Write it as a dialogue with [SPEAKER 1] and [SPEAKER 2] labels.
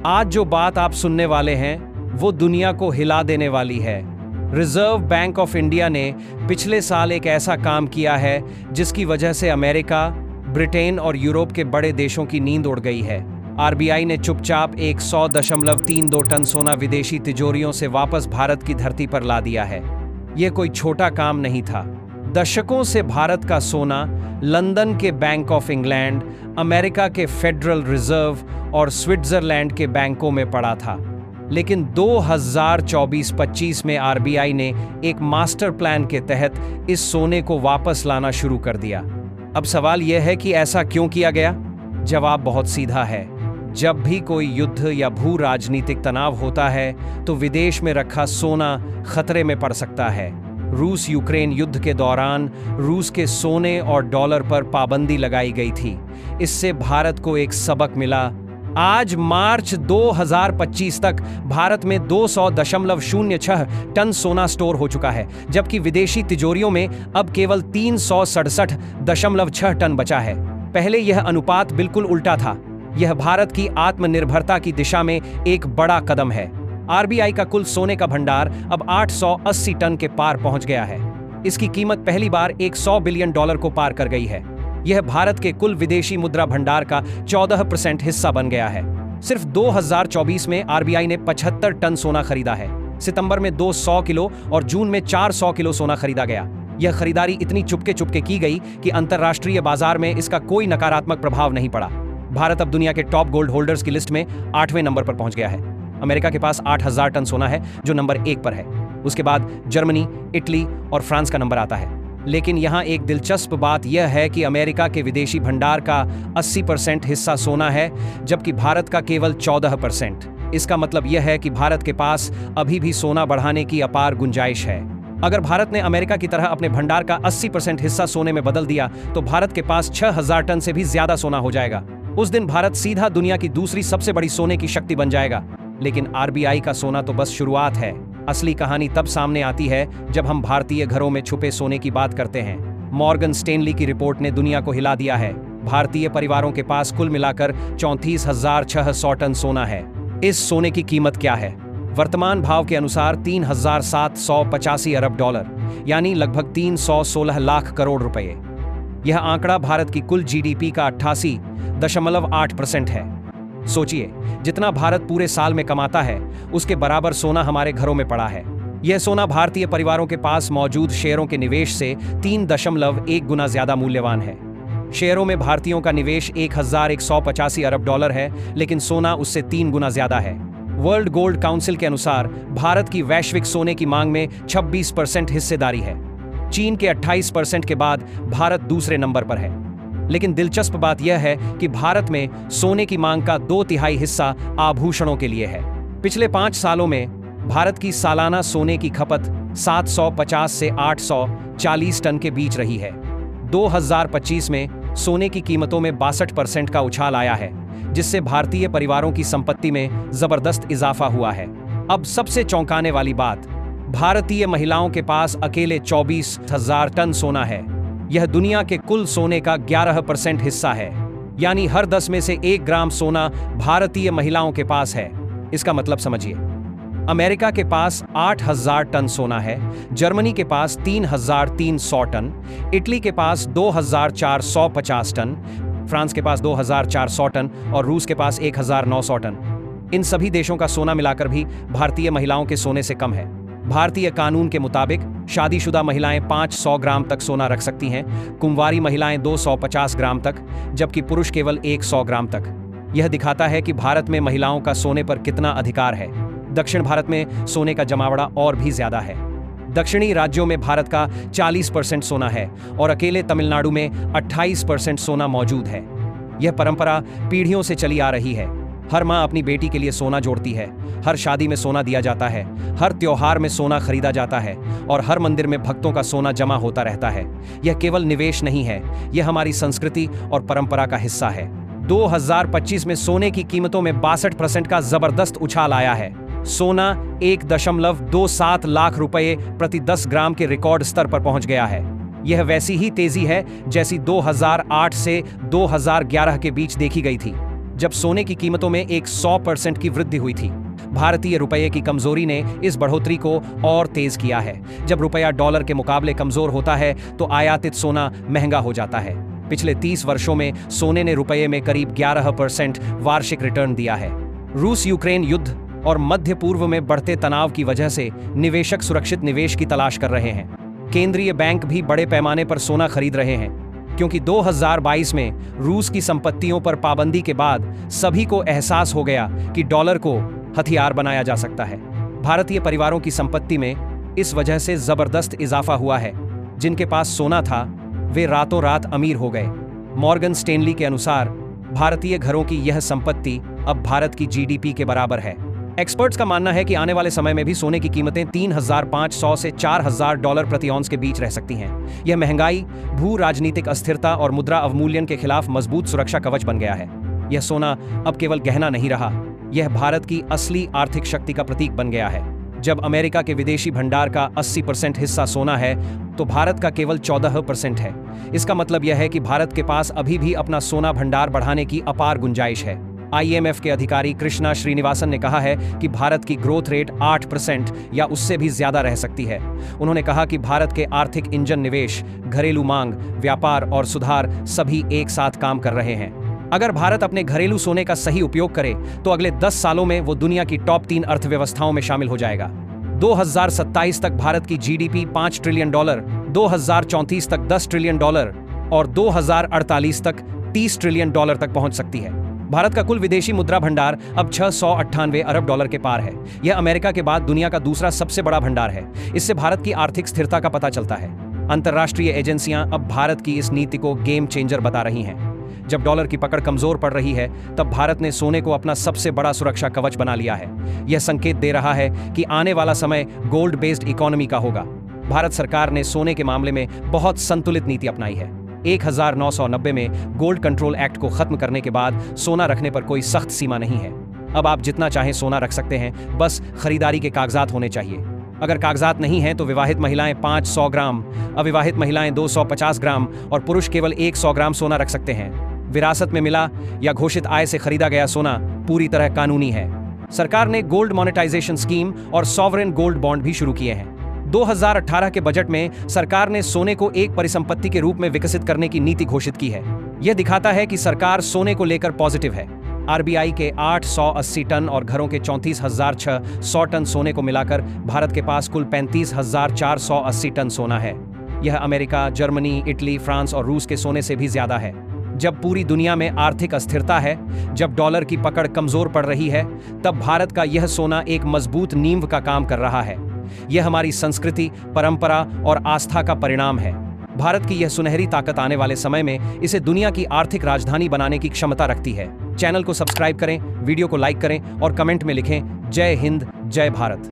[SPEAKER 1] आज जो बात आप सुनने वाले हैं वो दुनिया को हिला देने वाली है। रिजर्व बैंक ऑफ इंडिया ने पिछले साल एक ऐसा काम किया है जिसकी वजह से अमेरिका, ब्रिटेन और यूरोप के बड़े देशों की नींद उड़ गई है। आरबीआई ने चुपचाप 100.32 टन सोना विदेशी तिजोरियों से वापस भारत की धरती पर ला दिया है। यह कोई छोटा काम नहीं था। दशकों से भारत का सोना लंदन के बैंक ऑफ इंग्लैंड, अमेरिका के फेडरल रिजर्व और स्विट्जरलैंड के बैंकों में पड़ा था। लेकिन 2024-25 में आरबीआई ने एक मास्टर प्लान के तहत इस सोने को वापस लाना शुरू कर दिया। अब सवाल यह है कि ऐसा क्यों किया गया? जवाब बहुत सीधा है। जब भी कोई युद्ध या भू राजनीतिक तनाव होता है तो विदेश में रखा सोना खतरे में पड़ सकता है। रूस यूक्रेन युद्ध के दौरान रूस के सोने और डॉलर पर पाबंदी लगाई गई थी। इससे भारत को एक सबक मिला। आज मार्च 2025 तक भारत में 200.06 टन सोना स्टोर हो चुका है, जबकि विदेशी तिजोरियों में अब केवल 367.6 टन बचा है। पहले यह अनुपात बिल्कुल उल्टा था। यह भारत की आत्मनिर्भरता की दिशा में एक बड़ा कदम है। आरबीआई का कुल सोने का भंडार अब 880 टन के पार पहुंच गया है। इसकी कीमत पहली बार $100 बिलियन को पार कर गई है। यह भारत के कुल विदेशी मुद्रा भंडार का 14% हिस्सा बन गया है। सिर्फ 2024 में आरबीआई ने 75 टन सोना खरीदा है। सितंबर में 200 किलो और जून में 400 किलो सोना खरीदा गया। यह खरीदारी इतनी चुपके चुपके की गई कि अंतर्राष्ट्रीय बाजार में इसका कोई नकारात्मक प्रभाव नहीं पड़ा। भारत अब दुनिया के टॉप गोल्ड होल्डर्स की लिस्ट में 8वें नंबर पर पहुंच गया है। अमेरिका के पास 8000 टन सोना है, जो नंबर 1 पर है। उसके बाद जर्मनी, इटली और फ्रांस का नंबर आता है। लेकिन यहाँ एक दिलचस्प बात यह है कि अमेरिका के विदेशी भंडार का 80% हिस्सा सोना है, जबकि भारत का केवल 14%। इसका मतलब यह है कि भारत के पास अभी भी सोना बढ़ाने की अपार गुंजाइश है। अगर भारत ने अमेरिका की तरह अपने भंडार का 80% हिस्सा सोने में बदल दिया तो भारत के पास 6000 टन से भी ज्यादा सोना हो जाएगा। उस दिन भारत सीधा दुनिया की दूसरी सबसे बड़ी सोने की शक्ति बन जाएगा। लेकिन आरबीआई का सोना तो बस शुरुआत है। असली कहानी तब सामने आती है जब हम भारतीय घरों में छुपे सोने की बात करते हैं। मॉर्गन स्टेनली की रिपोर्ट ने दुनिया को हिला दिया है। भारतीय परिवारों के पास कुल मिलाकर 34,600 टन सोना है। इस सोने की कीमत क्या है? वर्तमान भाव के अनुसार $3,785 अरब, यानी लगभग 316 लाख करोड़ रुपए। यह आंकड़ा भारत की कुल जीडीपी का 88.8% है। सोचिए, जितना भारत पूरे साल में कमाता है उसके बराबर सोना हमारे घरों में पड़ा है। यह सोना भारतीय परिवारों के पास मौजूद शेयरों के निवेश से 3.1 गुना ज्यादा मूल्यवान है। शेयरों में भारतीयों का निवेश $1,185 अरब है, लेकिन सोना उससे 3 गुना ज्यादा है। वर्ल्ड गोल्ड काउंसिल के अनुसार भारत की वैश्विक सोने की मांग में 26% हिस्सेदारी है। चीन के 28% के बाद भारत दूसरे नंबर पर है। लेकिन दिलचस्प बात यह है कि भारत में सोने की मांग का 2/3 हिस्सा आभूषणों के लिए है। पिछले 5 सालों में भारत की सालाना सोने की खपत 750 से 840 टन के बीच रही है। 2025 में सोने की कीमतों में 62% का उछाल आया है, जिससे भारतीय परिवारों की संपत्ति में जबरदस्त इजाफा हुआ है। अब सबसे चौंकाने वाली बात, भारतीय महिलाओं के पास अकेले 24,000 टन सोना है। यह दुनिया के कुल सोने का 11% हिस्सा है, यानी हर 10 में से 1 ग्राम सोना भारतीय महिलाओं के पास है। इसका मतलब समझिए, अमेरिका के पास 8,000 टन सोना है, जर्मनी के पास 3,300 टन, इटली के पास 2,450 टन, फ्रांस के पास 2,400 टन और रूस के पास 1,900 टन। इन सभी देशों का सोना मिलाकर भी भारतीय महिलाओं के सोने से कम है। भारतीय कानून के मुताबिक शादीशुदा महिलाएं 500 ग्राम तक सोना रख सकती हैं, कुंवारी महिलाएं 250 ग्राम तक, जबकि पुरुष केवल 100 ग्राम तक। यह दिखाता है कि भारत में महिलाओं का सोने पर कितना अधिकार है। दक्षिण भारत में सोने का जमावड़ा और भी ज्यादा है। दक्षिणी राज्यों में भारत का 40% सोना है और अकेले तमिलनाडु में 28% सोना मौजूद है। यह परंपरा पीढ़ियों से चली आ रही है। हर माँ अपनी बेटी के लिए सोना जोड़ती है, हर शादी में सोना दिया जाता है, हर त्योहार में सोना खरीदा जाता है और हर मंदिर में भक्तों का सोना जमा होता रहता है। यह केवल निवेश नहीं है, यह हमारी संस्कृति और परंपरा का हिस्सा है। 2025 में सोने की कीमतों में 62% का जबरदस्त उछाल आया है। सोना 1.27 लाख रुपए प्रति 10 ग्राम के रिकॉर्ड स्तर पर पहुंच गया है। यह वैसी ही तेजी है जैसी 2008 से 2011 के बीच देखी गई थी, जब सोने की कीमतों में एक 100% की वृद्धि हुई थी। भारतीय रुपये की कमजोरी ने इस बढ़ोतरी को और तेज किया है। जब रुपया डॉलर के मुकाबले कमजोर होता है तो आयातित सोना महंगा हो जाता है। पिछले 30 वर्षों में सोने ने रुपये में करीब 11% वार्षिक रिटर्न दिया है। रूस यूक्रेन युद्ध और मध्य पूर्व में बढ़ते तनाव की वजह से निवेशक सुरक्षित निवेश की तलाश कर रहे हैं। केंद्रीय बैंक भी बड़े पैमाने पर सोना खरीद रहे हैं, क्योंकि 2022 में रूस की संपत्तियों पर पाबंदी के बाद सभी को एहसास हो गया कि डॉलर को हथियार बनाया जा सकता है। भारतीय परिवारों की संपत्ति में इस वजह से जबरदस्त इजाफा हुआ है। जिनके पास सोना था वे रातों रात अमीर हो गए। मॉर्गन स्टेनली के अनुसार भारतीय घरों की यह संपत्ति अब भारत की जीडीपी के बराबर है। एक्सपर्ट्स का मानना है कि आने वाले समय में भी सोने की कीमतें $3,500 से $4,000 प्रति औंस के बीच रह सकती हैं। यह महंगाई, भू राजनीतिक अस्थिरता और मुद्रा अवमूल्यन के खिलाफ मजबूत सुरक्षा कवच बन गया है। यह सोना अब केवल गहना नहीं रहा, यह भारत की असली आर्थिक शक्ति का प्रतीक बन गया है। जब अमेरिका के विदेशी भंडार का 80% हिस्सा सोना है तो भारत का केवल 14% है। इसका मतलब यह है कि भारत के पास अभी भी अपना सोना भंडार बढ़ाने की अपार गुंजाइश है। IMF के अधिकारी कृष्णा श्रीनिवासन ने कहा है कि भारत की ग्रोथ रेट 8% या उससे भी ज्यादा रह सकती है। उन्होंने कहा कि भारत के आर्थिक इंजन निवेश, घरेलू मांग, व्यापार और सुधार सभी एक साथ काम कर रहे हैं। अगर भारत अपने घरेलू सोने का सही उपयोग करे तो अगले 10 सालों में वो दुनिया की टॉप 3 अर्थव्यवस्थाओं में शामिल हो जाएगा। 2027 तक भारत की जीडीपी $5 ट्रिलियन, 2034 तक $10 ट्रिलियन और 2048 तक $30 ट्रिलियन तक पहुंच सकती है। भारत का कुल विदेशी मुद्रा भंडार अब $698 अरब के पार है। यह अमेरिका के बाद दुनिया का दूसरा सबसे बड़ा भंडार है। इससे भारत की आर्थिक स्थिरता का पता चलता है। अंतर्राष्ट्रीय एजेंसियां अब भारत की इस नीति को गेम चेंजर बता रही हैं। जब डॉलर की पकड़ कमजोर पड़ रही है तब भारत ने सोने को अपना सबसे बड़ा सुरक्षा कवच बना लिया है। यह संकेत दे रहा है कि आने वाला समय गोल्ड बेस्ड इकोनॉमी का होगा। भारत सरकार ने सोने के मामले में बहुत संतुलित नीति अपनाई है। 1990 में गोल्ड कंट्रोल एक्ट को खत्म करने के बाद सोना रखने पर कोई सख्त सीमा नहीं है। अब आप जितना चाहें सोना रख सकते हैं, बस खरीदारी के कागजात होने चाहिए। अगर कागजात नहीं हैं तो विवाहित महिलाएं 500 ग्राम, अविवाहित महिलाएं 250 ग्राम और पुरुष केवल 100 ग्राम सोना रख सकते हैं। विरासत में मिला या घोषित आय से खरीदा गया सोना पूरी तरह कानूनी है। सरकार ने गोल्ड मोनेटाइजेशन स्कीम और सॉवरेन गोल्ड बॉन्ड भी शुरू किए हैं। 2018 के बजट में सरकार ने सोने को एक परिसंपत्ति के रूप में विकसित करने की नीति घोषित की है। यह दिखाता है कि सरकार सोने को लेकर पॉजिटिव है। आरबीआई के 880 टन और घरों के 34,600 टन सोने को मिलाकर भारत के पास कुल 35,480 टन सोना है। यह अमेरिका, जर्मनी, इटली, फ्रांस और रूस के सोने से भी ज्यादा है। जब पूरी दुनिया में आर्थिक अस्थिरता है, जब डॉलर की पकड़ कमजोर पड़ रही है, तब भारत का यह सोना एक मजबूत नींव का काम कर रहा है। यह हमारी संस्कृति, परंपरा और आस्था का परिणाम है। भारत की यह सुनहरी ताकत आने वाले समय में इसे दुनिया की आर्थिक राजधानी बनाने की क्षमता रखती है। चैनल को सब्सक्राइब करें, वीडियो को लाइक करें और कमेंट में लिखें जय हिंद, जय भारत।